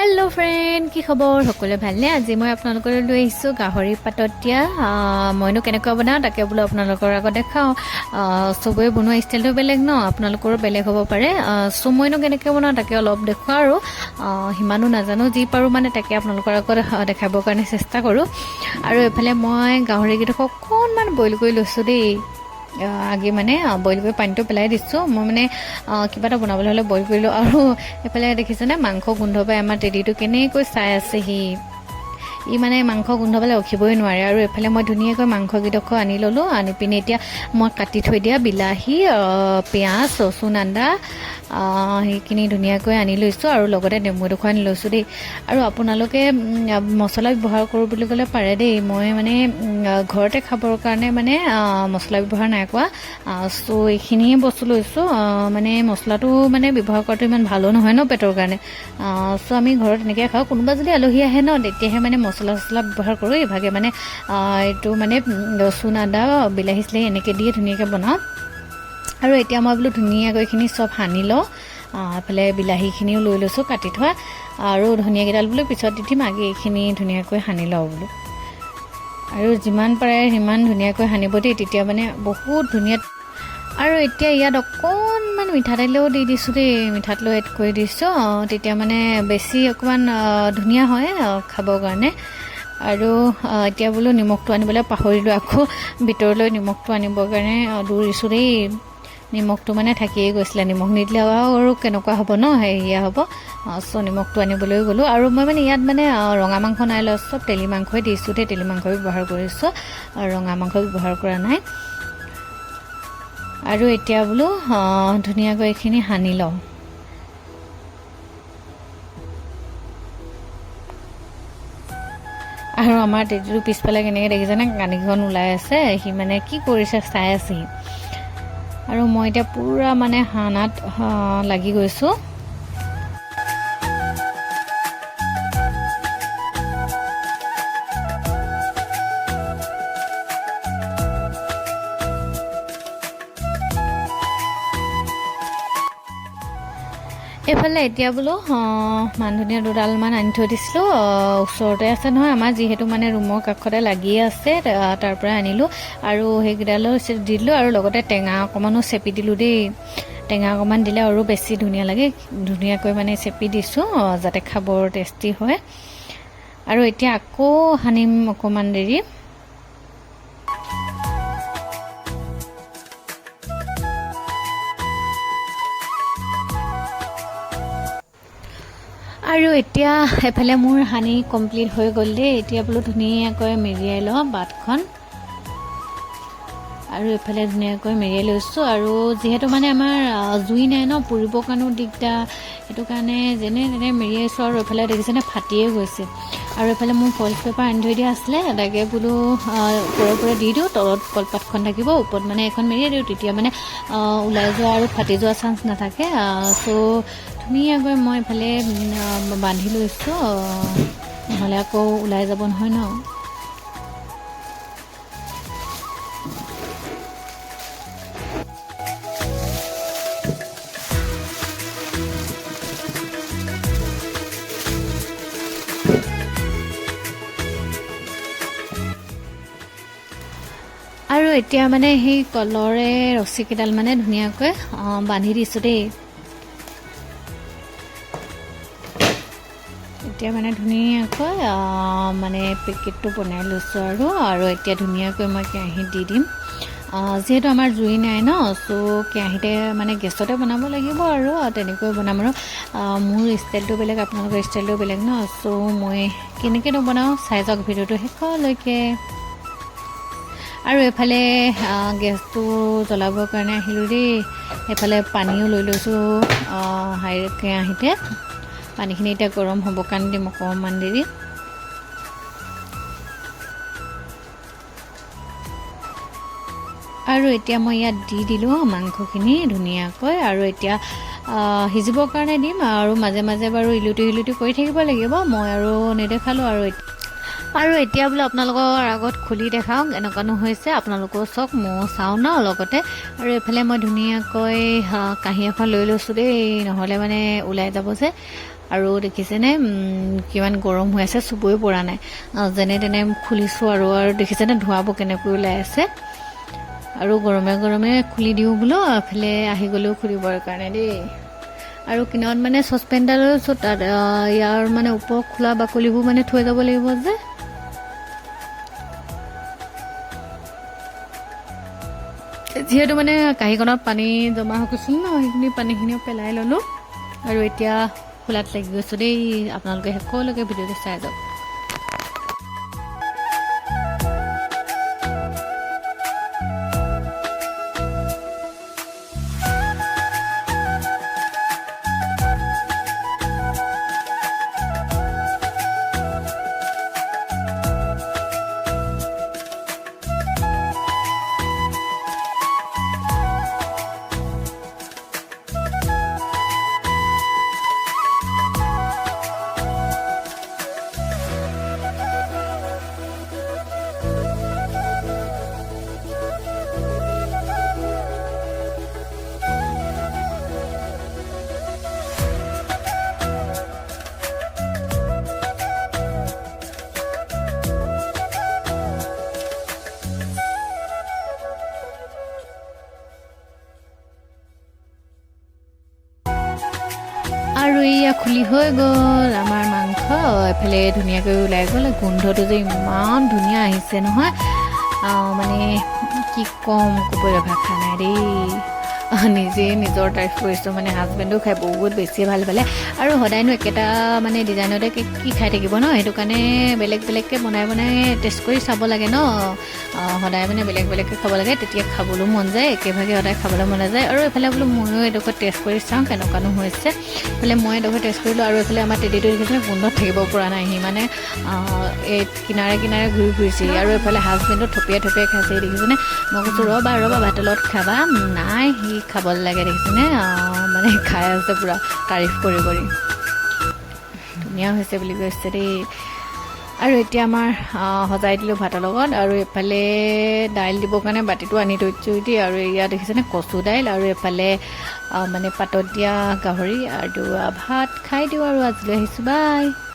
Hello friend কি খবৰ সকলো ভালনে আজি মই আপোনালোকৰ লৈ আহিছো গাহৰি পাতত দিয়া মইনো কেনেকৈ বনাও তাকে বোলো আপোনালোকৰ আগত দেখাও সবই বনোৱা ষ্টাইলটো বেলেগ ন আপোনালোকৰ বেলেগ হ'ব পাৰে সো মইনো কেনেকৈ বনাও তাকে অলপ দেখুৱা আৰু হিমানো নাজানো যি পাৰো মানে তাকে আপোনালোকৰ আগত দেখাবৰ কাৰণে চেষ্টা কৰো আৰু এফালে মই গাহৰি কিটা অকণমান বইল কৰি লৈছো দেই আগে মানে বইল কৰি পানীটো পেলাই দিছো মই মানে কিবা এটা বনাবলৈ হলে বইল কৰিলো আৰু এফালে দেখিছনে মাংস গোন্ধ পাই আমাৰ টেডিটো কেনেকৈ চাই আছে ই মানে মাংস গোন্ধ পালে ৰখিবই নোৱাৰে আৰু এফালে মই ধুনীয়াকৈ মাংস গিডখৰ আনি ললো আনি পিনে এতিয়া মই কাটি থৈ দিয়া বিলাহী পিয়াজ ৰচুন আদা সেইখিনি ধুনীয়াকৈ আনি লৈছো আৰু লগতে নেমু এডোখৰ আনি লৈছো দেই আৰু আপোনালোকে মছলা ব্যৱহাৰ কৰো বুলি ক'লে পাৰে দেই মই মানে ঘৰতে খাবৰ কাৰণে মানে মছলা ব্যৱহাৰ নাই কৰা সো এইখিনি বস্তু লৈছো মানে মছলাটো মানে ব্যৱহাৰ কৰাটো ইমান ভালো নহয় ন পেটৰ কাৰণে সো আমি ঘৰত এনেকৈ খাওঁ কোনোবা যদি আলহী আহে ন তেতিয়াহে মানে মছলা ব্যৱহাৰ কৰোঁ ইভাগে মানে এইটো মানে ৰচুন আদা বিলাহী চিলাহী এনেকৈ দিয়ে ধুনীয়াকৈ বনাওঁ আৰু এতিয়া মই বোলো ধুনীয়াকৈ এইখিনি চব সানি লওঁ এফালে বিলাহীখিনিও লৈ লৈছোঁ কাটি থোৱা আৰু ধনিয়াকেইডাল বোলো পিছত দি দিম আগে এইখিনি ধুনীয়াকৈ সানি লওঁ বোলো আৰু যিমান পাৰে সিমান ধুনীয়াকৈ সানিব দেই তেতিয়া মানে বহুত ধুনীয়া আৰু এতিয়া ইয়াত অকণমান মিঠাতেলো দি দিছোঁ দেই মিঠাতেলো এড কৰি দিছোঁ তেতিয়া মানে বেছি অকণমান ধুনীয়া হয় খাবৰ কাৰণে আৰু এতিয়া বোলো নিমখটো আনিবলৈ পাহৰিলোঁ আকৌ ভিতৰলৈ নিমখটো আনিবৰ কাৰণে দৌৰিছোঁ দেই নিমখটো মানে থাকিয়ে গৈছিলে নিমখ নিদিলে আৰু কেনেকুৱা হ'ব ন সেয়া হ'ব চ' নিমখটো আনিবলৈ গ'লোঁ আৰু মই মানে ইয়াত মানে ৰঙা মাংস নাই লোৱা চব তেলি মাংসই দিছোঁ দেই তেলি মাংস ব্যৱহাৰ কৰিছোঁ ৰঙা মাংস ব্যৱহাৰ কৰা নাই আৰু এতিয়া বোলো ধুনীয়াকৈ এইখিনি সানি লওঁ আৰু আমাৰ তেতিটো পিছফালে কেনেকৈ দেখিছেনে কাণীখন ওলাই আছে সি মানে কি কৰিছে চাই আছে আৰু মই এতিয়া পুৰা মানে হানাত লাগি গৈছোঁ এইফালে এতিয়া বোলো মান ধনিয়া দুডালমান আনি থৈ দিছিলোঁ ওচৰতে আছে নহয় আমাৰ যিহেতু মানে ৰুমৰ কাষতে লাগিয়ে আছে তাৰ পৰা আনিলোঁ আৰু সেইকেইডালো দি দিলোঁ আৰু লগতে টেঙা অকণমানো চেপি দিলোঁ দেই টেঙা অকণমান দিলে আৰু বেছি ধুনীয়া লাগে ধুনীয়াকৈ মানে চেপি দিছোঁ যাতে খাবৰ টেষ্টি হয় আৰু এতিয়া আকৌ সানিম অকণমান দেৰি আৰু এতিয়া এফালে মোৰ সানি কমপ্লিট হৈ গ'ল দেই এতিয়া বোলো ধুনীয়াকৈ মেৰিয়াই লওঁ বাটখন আৰু এফালে ধুনীয়াকৈ মেৰিয়াই লৈছোঁ আৰু যিহেতু মানে আমাৰ জুই নাই ন পুৰিবৰ কাৰণেও দিগদাৰ সেইটো কাৰণে যেনে তেনে মেৰিয়াইছোঁ আৰু এফালে দেখিছেনে ফাটিয়ে গৈছে আৰু এফালে মোৰ ফইল পেপাৰ আনি থৈ দিয়া আছিলে তাকে বোলো ওপৰে দি দিওঁ তলত কলপাতখন থাকিব ওপৰত মানে এখন মেৰিয়াই দিওঁ তেতিয়া মানে ওলাই যোৱা আৰু ফাটি যোৱা চান্স নাথাকে চ' ধুনীয়াকৈ মই এফালে বান্ধি লৈছোঁ নহ'লে আকৌ ওলাই যাব নহয় ন আৰু এতিয়া মানে সেই কলৰে ৰছীকেইডাল মানে ধুনীয়াকৈ বান্ধি দিছোঁ দেই এতিয়া মানে ধুনীয়াকৈ মানে পেকেটটো বনাই লৈছোঁ আৰু এতিয়া ধুনীয়াকৈ মই কেৰাহীত দি দিম যিহেতু আমাৰ জুই নাই ন চ' কেৰাহীতে মানে গেছতে বনাব লাগিব আৰু তেনেকৈ বনাম আৰু মোৰ ষ্টাইলটো বেলেগ আপোনালোকৰ ষ্টাইলটো বেলেগ ন চ' মই কেনেকৈ নবনাওঁ চাই যাওক ভিডিঅ'টো শেষলৈকে আৰু এফালে গেছটো জ্বলাবৰ কাৰণে আহিলোঁ দেই এফালে পানীও লৈ লৈছোঁ কেৰাহীতে পানীখিনি এতিয়া গৰম হ'ব কাৰণে দিম অকণমান দেৰি আৰু এতিয়া মই ইয়াত দি দিলোঁ মাংসখিনি ধুনীয়াকৈ আৰু এতিয়া সিজিবৰ কাৰণে দিম আৰু মাজে মাজে বাৰু ইলুটি কৰি থাকিব লাগিব মই আৰু নেদেখালোঁ আৰু এতিয়া বোলে আপোনালোকৰ আগত খুলি দেখাওক এনেকুৱানো হৈছে আপোনালোকেও চাওক ময়ো চাওঁ ন লগতে আৰু এইফালে মই ধুনীয়াকৈ কাঁহী এখন লৈ লৈছোঁ দেই নহ'লে মানে ওলাই যাব যে আৰু দেখিছেনে কিমান গৰম হৈ আছে, চুবই পৰা নাই, যেনে তেনে খুলিছোঁ আৰু দেখিছেনে ধোঁৱাবোৰ কেনেকৈ ওলাই আছে। আৰু গৰমে গৰমে খুলি দিওঁ বোলো, এফালে আহি গ'লেও খুলিবৰ কাৰণে দেই। আৰু কিনাৰত মানে চচপেনডাল লৈছোঁ, তাত ইয়াৰ মানে ওপৰ খোলা বাকলিবোৰ মানে থৈ যাব লাগিব যে। যিহেতু মানে কাঁহীখনত পানী জমা হৈ গৈছিল ন, সেইখিনি পানীখিনিও পেলাই ল'লোঁ। আৰু এতিয়া খোলাত লাগি গৈছোঁ দেই। আপোনালোকে শেষলৈকে ভিডিঅ'টো চাই যাওক। আৰু এয়া খুলি হৈ গ'ল আমাৰ মাংস, এফালে ধুনীয়াকৈ ওলাই গ'ল। গোন্ধটো যে ইমান ধুনীয়া আহিছে নহয়, মানে কি ক'ম, ক'বলৈ ভাষা নাই দেই। নিজে নিজৰ তাৰিফ কৰিছোঁ, মানে হাজবেণ্ডেও খাই বহুত বেছি ভাল পালে। আৰু সদায়নো একেটা মানে ডিজাইনতে কি খাই থাকিব ন, সেইটো কাৰণে বেলেগ বেলেগকৈ বনাই বনাই টেষ্ট কৰি চাব লাগে ন। সদায় মানে বেলেগ বেলেগকৈ খাব লাগে, তেতিয়া খাবলৈও মন যায়, একেভাগে সদায় খাবলৈ মন নাযায়। আৰু এইফালে বোলো ময়ো এডোখৰ টেষ্ট কৰি চাওঁ কেনেকুৱানো হৈছে। এইফালে মই এডোখৰ টেষ্ট কৰিলোঁ, আৰু এইফালে আমাৰ টেডিটো দেখিছিলে গোন্ধত থাকিব পৰা নাই, সি মানে এই কিনাৰে কিনাৰে ঘূৰি ফুৰিছে। আৰু এইফালে হাজবেণ্ডো থপিয়াই থপিয়াই খাইছে, দেখিছেনে। মই কৈছোঁ ৰ'বা ভাতৰ লগত খাবা, নাই সি খাবলৈ লাগে, দেখিছেনে। মানে খাই আছে পূৰা তাৰিফ কৰি কৰি, ধুনীয়া হৈছে বুলি কৈছে দেই। আৰু এতিয়া আমাৰ সজাই দিলোঁ ভাতৰ লগত। আৰু এইফালে দাইল দিবৰ কাৰণে বাতিটো আনি থৈছোঁ দেই। আৰু এয়া দেখিছেনে কচু দাইল, আৰু এইফালে মানে পাতত দিয়া গাহৰি, আৰু ভাত খাই দিওঁ। আৰু আজিলৈ আহিছোঁ, বাই।